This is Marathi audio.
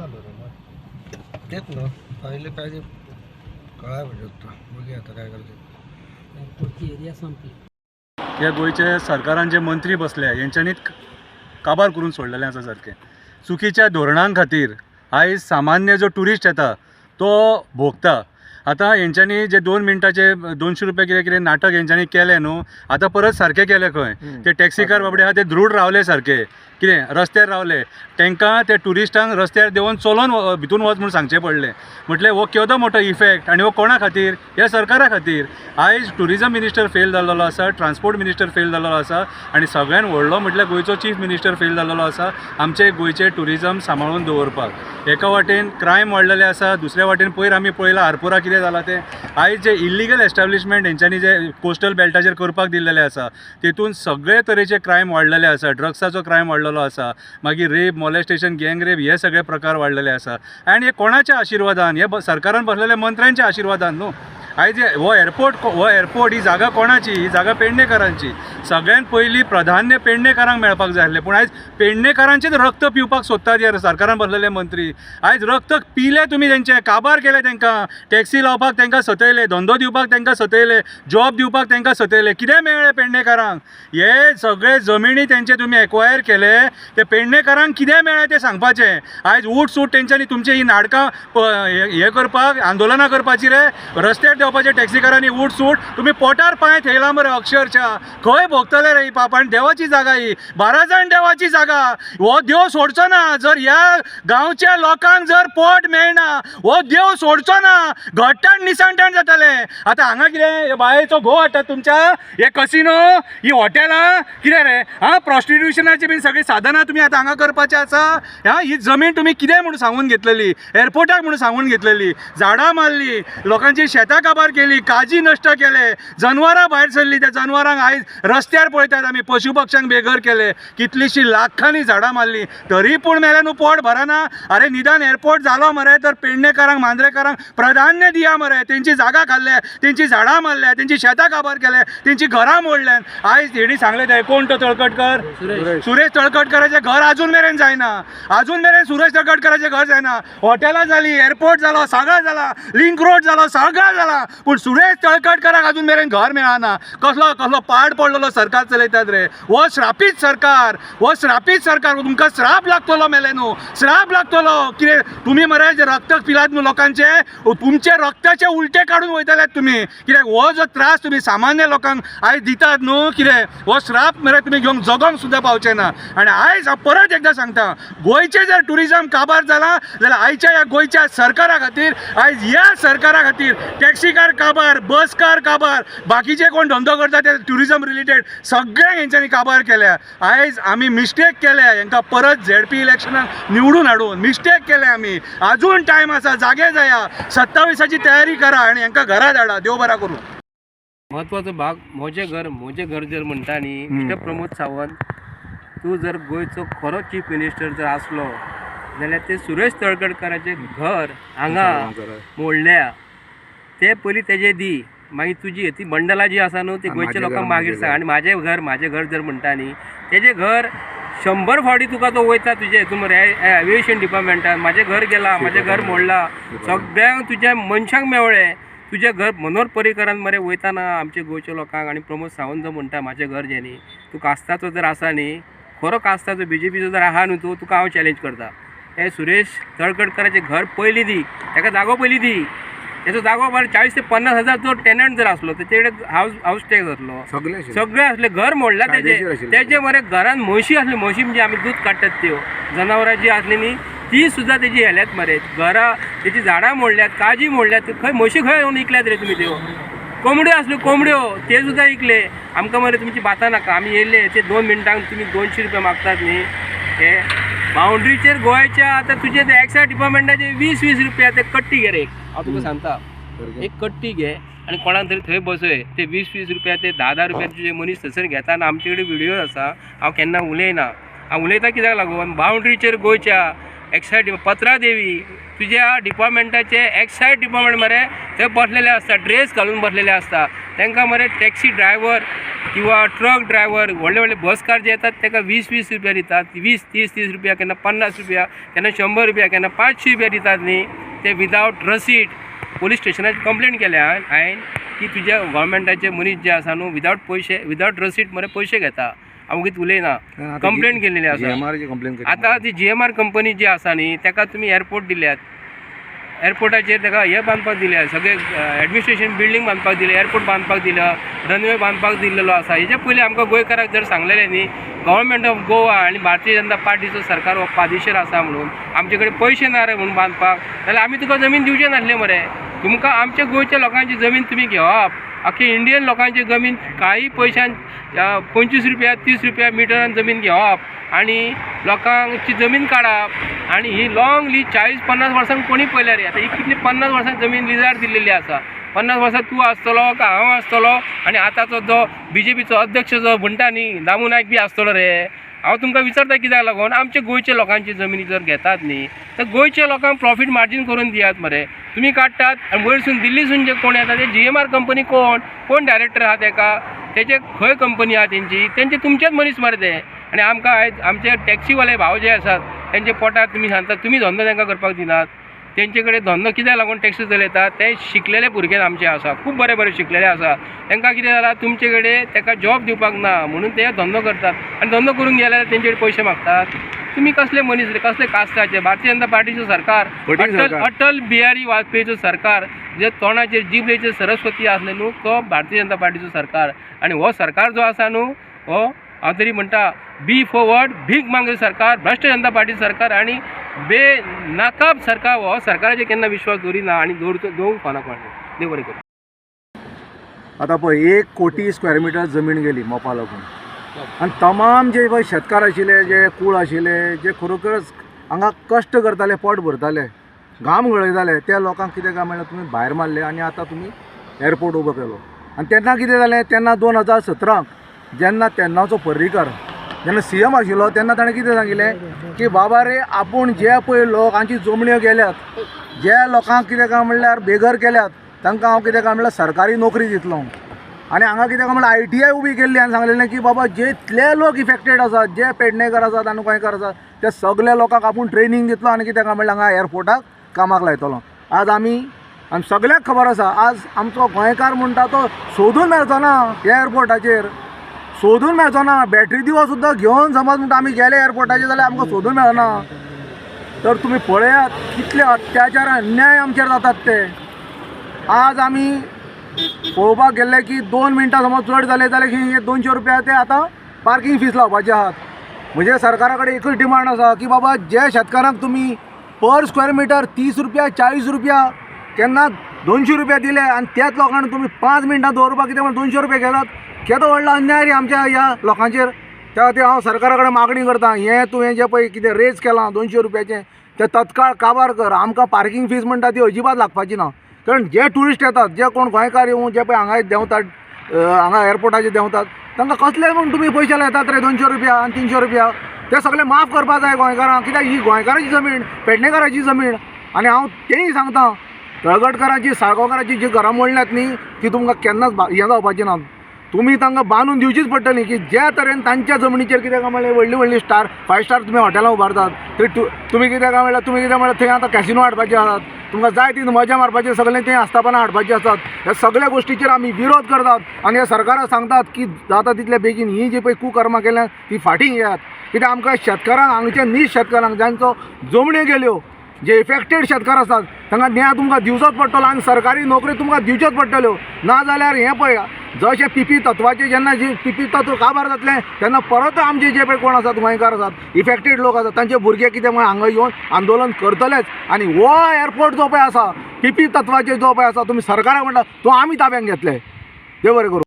चालू रे तेच ना पहिले काय ते कळायला पाहिजे होतं बघूया आता काय करायचं पुढची एरिया संपली ह्या गोयचे सरकारान जे मंत्री बसले यांच्यांनी काबार करून सोडलेले आसा सारखे चुकीच्या धोरणां खातीर आयज सामान्य जो टुरिस्ट येता तो भोगता. आतां हेंच्यांनी जे 2 मिनटाचे 200 रुपया कितें नाटक हेंच्यांनी केलें न्हू आतां परत सारकें केलें खंय ते टॅक्सीकार बाबडे आहा ते ध्रूड रावले सारके कितें रस्त्यार रावले तांकां त्या टुरिस्टांक रस्त्यार देंवन चलोवन भितून वच म्हूण सांगचें पडलें. म्हटलें हो केदो मोठो इफेक्ट आनी हो कोणा खातीर ह्या सरकारा खातीर. आयज टुरिजम मिनिस्टर फेल जाल्लो आसा, ट्रान्सपोर्ट मिनिस्टर फेल जाल्लो आसा आनी सगळ्यान व्हडलो म्हटल्यार गोंयचो चीफ मिनिस्टर फेल जाल्लो आसा आमचे गोंयचे टुरिजम सांबाळून दवरपाक. एका वाटेन क्रायम वाडलेले आसा, दुसऱ्या वाटेन पयर आमी पळयलां आरपोरा कितें जालां तें. आयज जे इल्लिगल एस्टॅब्लिशमेंट हेंच्यांनी जे कोस्टल बेल्टाचेर करपाक दिल्लेले आसा तेतून सगळे तरेचे क्रायम वाडलेले आसा. ड्रग्साचो क्रायम वाडलेलो आसा, मागीर रेप, मॉलेस्टेशन, गँग रेप हे सगळे प्रकार वाडलेले आसा. आनी हे कोणाच्या आशिर्वादान, हे सरकारान बसलेल्या मंत्र्यांच्या आशिर्वादान न्हू. आयज हो एअरपोर्ट ही जागा कोणाची? ही जागा पेडणेकरांची. सगळ्यात पयलीं प्राधान्य पेडणेकारांक मेळपाक जाय आसलें पूण आयज पेडणेकारांचेच रक्त पिवपाक सोदतात हे सरकारान बसलेले मंत्री. आयज रक्त पिले तुमी तेंचे, काबार केले तांकां, टॅक्सी लावपाक तांकां सतयले, धंदो दिवपाक तांकां सतयले, जॉब दिवपाक तांकां सतयले. कितें मेळ्ळें पेडणेकारांक? हे सगळे जमिनी तेंचे तुमी एक्वायर केले, ते पेडणेकारांक कितें मेळ्ळें तें सांगपाचें. आयज उठ सूट तेंच्यांनी तुमची ही नाटकां हे करपाक, आंदोलनां करपाची रे, रस्त्यार देवपाचे टॅक्सीकारांनी उठ सूट. तुमी पोटार पांय थेयला मरे अक्षरशः. खंय भोगतले रे ही पाप? आनी देवाची जागा ही, 12 जाण देवाची जागा. हो देव सोडचो ना. जर ह्या गांवच्या लोकांक जर पोट मेळना हो देव सोडचो ना. घट्टाण निसणटाण जातले. आतां हांगा कितें बायेचो घो हाडटात तुमच्या, हे कसिनो, ही हॉटेलां, कितें रे प्रॉस्टिट्युशनाची बीन सगळी साधनां तुमी आतां हांगा करपाचें आसा. ही जमीन तुमी कितें म्हणून सांगून घेतलेली, एअरपोर्टाक म्हणून सांगून घेतलेली, झाडां मारली, लोकांची शेतां काबार केली, काजी नश्ट केले, जनवरां भायर सरली. त्या जनवरांक आयज रस्त्यार पळयतात आमी, पशु पक्ष्यांक बेघर केले, कितलींशीं लाखांनी झाडां मारली, तरी पूण मेले न्हू पोट भरना. अरे निदान एअरपोर्ट जालो मरे तर पेडणेकारांक, मांद्रेकारांक प्राधान्य दिया मरे. तेंची जागा खाल्ल्या, तेंची झाडां मारल्या, तेंची शेतां काबार केल्या, तेंची घरां मोडल्यात. आयज हेणी सांगले ते कोण तो तळकटकर, सुरेश तळकटकराचें घर अजून मेरेन जायना. अजून मेरेन सुरेश तळकटकराचें घर जायना. हॉटेलां जाली, एअरपोर्ट जालो, सगळं जाला, लिंक रोड जालो, सगळं जाला, पूण सुरेश तळकटकराक अजून मेरेन घर मेळना. कसलो पाड पडलेलो सरकार चलयतात रे. हो श्रापीत सरकार, हो श्रापीत सरकार. तुमकां श्राप लागतलो मेले न्हू, श्राप लागतलो. कितें तुमी मरे जे रक्त पिलात न्हू लोकांचे, तुमचे रक्ताचे उलटे काडून वयतलेत तुमी. कित्याक हो जो त्रास तुमी सामान्य लोकांक आयज दितात न्हू, कितें हो श्राप मरे तुमी घेवंक जगोंक सुद्दां पावचे ना. आनी आयज हांव परत एकदां सांगता, गोंयचे जर टुरिजम काबार जाला जाल्यार आयच्या ह्या गोंयच्या सरकारा खातीर, आयज ह्या सरकारा खातीर टॅक्सीकार काबार, बसकार काबार, बाकीचे कोण धंदो करता ते टुरिजम रिलेटेड सगळ्यांक हेंच्यांनी काबार केल्या. आयज आमी मिस्टेक केल्या, हेंकां परत झेडपी इलेक्शनाक निवडून हाडून मिस्टेक केल्या आमी. अजून टायम आसा, जागे जाया, 27ची तयारी करा आनी हेंकां घरा धाडा. देव बरा करूं. महत्वाचो भाग म्हजें घर जर म्हणटा न्ही मिस्टर प्रमोद सावंत, तूं जर गोंयचो खरो चीफ मिनिस्टर जर आसलो जाल्यार ते सुरेश तळकटकराचें घर हांगा मोडल्या ते पयलीं तेजें दी. मागीर तुजी ती बंडलां जी आसा न्हू ती गोंयच्या लोकांक मागीर सांग. आनी म्हाजें घर जर म्हणटा न्ही तेजें घर 100 फावटी तुका तो वयता तुजे हितून मरे एविएशन डिपार्टमेंटान. म्हाजें घर गेलां, म्हाजें घर मोडलां, सगळ्यांक तुज्या मनशांक मेवळें. तुजें घर मनोहर पर्रीकरान मरे वयताना आमच्या गोंयच्या लोकांक आनी प्रमोद सावंत जो म्हणटा म्हाजें घर जें न्ही, तूं कास्ताचो जर आसा न्ही, खरो कास्ताचो BJPचो जर आहा न्हू तूं, तुका हांव चॅलेंज करता. हे सुरेश तळकटकराचें घर पयलीं दी, ताका जागो पयलीं दी. तेचो जागो 40 ते 50 हजार जो टेनंट जर आसलो तेचे कडेन हाऊस टॅक्स जातलो. सगळे असले घर मोडला तेजे मरे घरान म्हशी आसली, म्हशी म्हणजे आमी दूध काडटात त्यो जनावरां जी आसली न्ही ती सुद्दां तेजी हेल्यात मरे. घरां तेची झाडां मोडल्यात, काजी मोडल्यात. खंय म्हशी खंय येवन इकल्यात रे तुमी त्यो. कोंबड्यो आसल्यो, कोंबड्यो ते सुद्दां इकले. आमकां मरे तुमची बातां नाका. आमी येयले ते 2 मिनटांक तुमी 200 रुपया मागतात न्ही. हे बाउंड्रीचेर गोंयच्या आतां तुजे ते एक्सायज डिपार्टमेंटाचे 20-20 रुपया ते कट्टी घे रे. हांव तुका सांगता, एक कट्टी घे आनी कोणाक तरी थंय बसय. ते 20-20 रुपया ते 10-10 रुपया तुजे मनीस थंयसर घेता. आनी आमचे कडेन व्हिडियो आसा, हांव केन्ना उलयना. हांव उलयता कित्याक लागून बाउंड्रीचेर गोंयच्या एक्सायज पत्रा देवी तुझ्या डिपार्टमेंटाचे एक्सायज डिपार्टमेंट मरे थंय बसलेले असता, ड्रेस घालून बसलेले असता. तांकां मरे टॅक्सी ड्रायव्हर किंवा ट्रक ड्रायव्हर व्हडले व्हडले बसकार जे येतात ताका 20-20 रुपया दितात, 20-30 रुपया, केन्ना 50 रुपया, केन्ना 100 रुपया, केन्ना 500 रुपया दितात न्ही. ते विदावट रसीट पोलीस स्टेशनाची कंप्लेंट केल्या हांवें की तुज्या गव्हर्मेंटाचे मनीस जे आसा न्हू विदावट पैसे विदावट रसीट मरे पयशे घेता. हांव कितें उलयना, कंप्लेंट केलेली आसा. आतां ती GMR कंपनी जी आसा न्ही ताका तुमी एअरपोर्ट दिल्यात, एअरपोर्टाचेर ताका हे बांदपाक दिल्या, सगळे एडमिनिस्ट्रेशन बिल्डींग बांदपाक दिले, एअरपोर्ट बांदपाक दिलं, रनवे बांदपाक दिल्लो आसा. हेजे पयलीं आमकां गोंयकाराक जर सांगलेलें न्ही गव्हर्मेंट ऑफ गोवा आनी भारतीय जनता पार्टीचो सरकार हो पादेशीर आसा म्हणून, आमचे कडेन पयशे ना रे म्हणून बांदपाक, जाल्यार आमी तुका जमीन दिवचे नासले मरे. तुमकां आमच्या गोंयच्या लोकांची जमीन तुमी घेवप, आख्खे इंडियन लोकांची जमीन काही पयशान 25 रुपया 30 रुपया मिटरान जमीन घेवप आणि लोकांची जमीन काडप आणि ही लॉंग लीज 40-50 वर्सांक कोणी पयल्या रे. आतां ही कितली 50 वर्सां जमीन लिजार दिल्लेली आसा. 50 वर्सां तूं आसतलो का हांव आसतलो आणि आतांचो जो BJPचो अध्यक्ष जो म्हणटा न्ही दामू नायक बी आसतलो रे. हांव तुमकां विचारता कित्याक लागून आमचे गोंयच्या लोकांची जमिनी जर घेतात न्ही तर गोंयच्या लोकांक प्रॉफीट मार्जीन करून दियात मरे. तुमी काडटात आनी वयरसून दिल्लीसून जे कोण येता ते GMR कंपनी कोण डायरेक्टर आहा तेका, तेचे खंय कंपनी आहा तेंचे तुमचेच मनीस मरे ते. आनी आमकां आयज आमचे टॅक्सीवाले भाव जे आसात तेंचे पोटार तुमी सांगतात तुमी धंदो तांकां करपाक दिनात. तेंचे कडेन धंदो कित्याक लागून टॅक्सी चलयतात ते शिकलेले भुरगे आमचे आसा, खूब बरे बरे शिकलेले आसा. तांकां कितें जालां तुमचे कडेन ताका जॉब दिवपाक ना म्हणून ते धंदो करतात आनी धंदो करून गेल्यार तेंचे कडेन पयशे मागतात. तुमी कसले मनीस रे, कसले कास्टाचे. भारतीय जनता पार्टीचो सरकार, अटल बिहारी वाजपेयीचो सरकार, जे तोंडाचेर जिबलेचेर सरस्वती आसले न्हू तो भारतीय जनता पार्टीचो सरकार. आनी हो सरकार जो आसा न्हू हो हांव तरी म्हणटा बी फॉरवर्ड भीक मागले सरकार, भ्रष्ट जनता पार्टी सरकार आनी बेनाकाब सरकार. हो सरकाराचेर केन्ना विश्वास दवरिना आनी दवरूंक फावना कोणाक. देव बरें करूं. आता पळय 1 कोटी स्क्वेअर मिटर जमीन गेली मोपा लागून आनी तमाम जे पळय शेतकार आशिल्ले, जे कूळ आशिल्ले, जे खरोखरच हांगा कश्ट करताले, पोट भरताले, घाम गळयताले, त्या लोकांक कितें काय म्हणल्यार तुमी भायर मारले आनी आतां तुमी एअरपोर्ट उबो केलो. आनी तेन्ना कितें जालें, तेन्ना 2017 जेन्ना तेन्नाचो पर्रीकर जेन्ना CM आशिल्लो तेन्ना ताणें कितें सांगिल्लें की बाबा रे आपूण जे पळय लोकांची जमण्यो गेल्यात, जे लोकांक कितें काय म्हणल्यार बेघर केल्यात तांकां हांव कितें काय म्हणल्यार सरकारी नोकरी दितलो. आनी हांगा कितें काय म्हणल्यार ITI उबी केल्ली आनी सांगलेलें की बाबा जितले लोक इफेक्टेड आसात, जे पेडणेकर आसात आनी गोंयकार आसात त्या सगळ्या लोकांक आपूण ट्रेनींग दितलो आनी कितें काय म्हणल्यार हांगा एअरपोर्टाक कामाक लायतलो. आज आमी सगळ्याक खबर आसा आज आमचो गोंयकार म्हणटा तो सोदून मेळचो ना एअरपोर्टाचेर, सोदून मेळचो ना. बॅटरी दिवो सुद्दां घेवन समज म्हणटा आमी गेले एअरपोर्टाचेर जाल्यार आमकां सोदून मेळना. तर तुमी पळयात कितले अत्याचार अन्याय आमचेर जातात ते. आज आमी पळोवपाक गेल्ले की 2 मिनटां समज चड जाले जाल्यार ही 200 रुपया ते आतां पार्किंग फीस लावपाचे आहात. म्हणजे सरकारा कडेन एकच डिमांड आसा की बाबा जे शेतकारांक तुमी पर स्क्वेअर मिटर 30 रुपया 40 रुपया केन्ना 200 रुपया दिले आनी त्याच लोकांक तुमी 5 मिनटां दवरपाक कितें म्हण 200 रुपया घेतात. केदो व्हडलो अन्याय रे आमच्या ह्या लोकांचेर. त्या खातीर हांव सरकारा कडेन मागणी करता, हें तुवें जें पळय कितें रेज केलां 200 रुपयाचें तें तत्काळ काबार कर. आमकां पार्किंग फीस म्हणटा ती अजिबात लागपाची ना. कारण जे ट्युरिस्ट येतात, जे कोण गोंयकार येवन जे पळय हांगा देंवतात, हांगा एअरपोर्टाचेर देंवतात तांकां कसले म्हूण तुमी पयशे लायतात रे 200 रुपया आनी 300 रुपया. ते सगळे माफ करपा जाय गोंयकारांक, कित्याक ही गोंयकाराची जमीन, पेडणेकाराची जमीन. आनी हांव तेंय सांगता तळगटकाराची, साळगांवकाराची जी घरां मोडल्यात न्ही ती तुमकां केन्नाच हें जावपाची ना. तुमी तांकां बांदून दिवचीच पडटली की ज्या तरेन तांच्या जमनीचेर कितें काय म्हणल्यार व्हडली व्हडली 5 स्टार तुमी हॉटेलां उबारतात. थंय तुमी कितें काय म्हणल्यार थंय आतां कॅसिनो हाडपाचे आसात, तुमकां जाय ती मजा मारपाचें सगळें तें आस्थापनां हाडपाचीं आसात. ह्या सगळ्या गोश्टीचेर आमी विरोध करतात आनी ह्या सरकाराक सांगतात की जाता तितले बेगीन ही जी पळय कुकर्मां केल्यात ती फाटीं घेयात. कित्याक आमकां शेतकारांक, हांगच्या नीज शेतकारांक जांचो जमण्यो गेल्यो, जे इफेक्टेड शेतकार आसात तांकां न्याय तुमकां दिवचोच पडटलो आनी सरकारी नोकरी तुमकां दिवच्योच पडटल्यो. ना जाल्यार हें पळय जशें PP तत्वाचें जेन्ना जी PP तत्व काबार जातलें तेन्ना परत आमचे जे पळय कोण आसात गोंयकार आसात, इफेक्टेड लोक आसात, तांचे भुरगे कितें म्हण हांगा येवन आंदोलन करतलेच. आनी हो एअरपोर्ट जो पळय आसा PP तत्वाचेर जो पळय आसा तुमी सरकाराक म्हणटा तो आमी ताब्यात घेतले. देव बरें करूं.